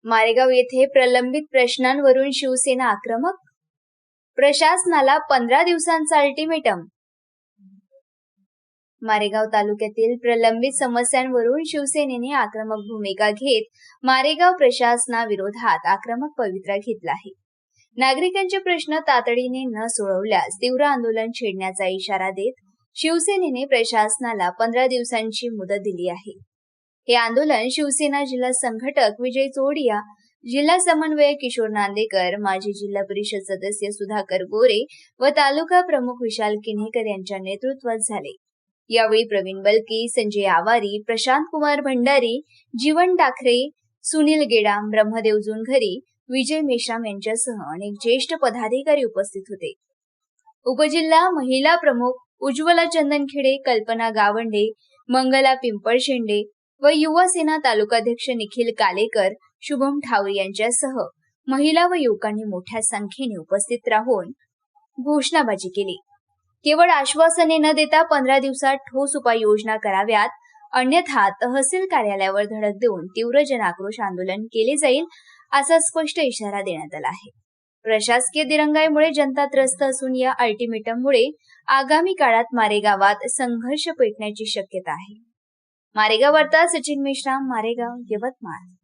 मारेगाव येथे प्रलंबित प्रश्नांवरून शिवसेना आक्रमक. प्रशासनाला 15 दिवसांचा अल्टिमेटम. मारेगाव तालुक्यातील प्रलंबित समस्यांवरून शिवसेनेने आक्रमक भूमिका घेत मारेगाव प्रशासनाविरोधात आक्रमक पवित्रा घेतला आहे. नागरिकांचे प्रश्न तातडीने न सोडवल्यास तीव्र आंदोलन छेडण्याचा इशारा देत शिवसेनेने प्रशासनाला 15 दिवसांची मुदत दिली आहे. हे आंदोलन शिवसेना जिल्हा संघटक विजय चोडिया, जिल्हा समन्वयक किशोर नांदेकर, माजी जिल्हा परिषद सदस्य सुधाकर गोरे व तालुका प्रमुख विशाल किन्हेकर यांच्या नेतृत्वात झाले. यावेळी प्रवीण बलकी, संजय आवारी, प्रशांत कुमार भंडारी, जीवन टाकरे, सुनील गेडाम, ब्रह्मदेव जुनघरी, विजय मेश्राम यांच्यासह अनेक ज्येष्ठ पदाधिकारी उपस्थित होते. उपजिल्हा महिला प्रमुख उज्ज्वला चंदनखेडे, कल्पना गावंडे, मंगला पिंपळशेंडे व युवा सेना तालुकाध्यक्ष निखिल कालेकर, शुभम ठावरे यांच्यासह महिला व युवकांनी मोठ्या संख्येने उपस्थित राहून घोषणाबाजी केली. केवळ आश्वासने न देता 15 दिवसात ठोस उपाययोजना कराव्यात, अन्यथा तहसील कार्यालयावर धडक देऊन तीव्र जनाक्रोश आंदोलन केले जाईल, असा स्पष्ट इशारा देण्यात आला आहे. प्रशासकीय दिरंगाईमुळे जनता त्रस्त असून या अल्टिमेटममुळे आगामी काळात मारेगावात संघर्ष पेटण्याची शक्यता आहे. मारेगाव वार्ता, सचिन मेश्राम, मारेगाव, यवतमाळ.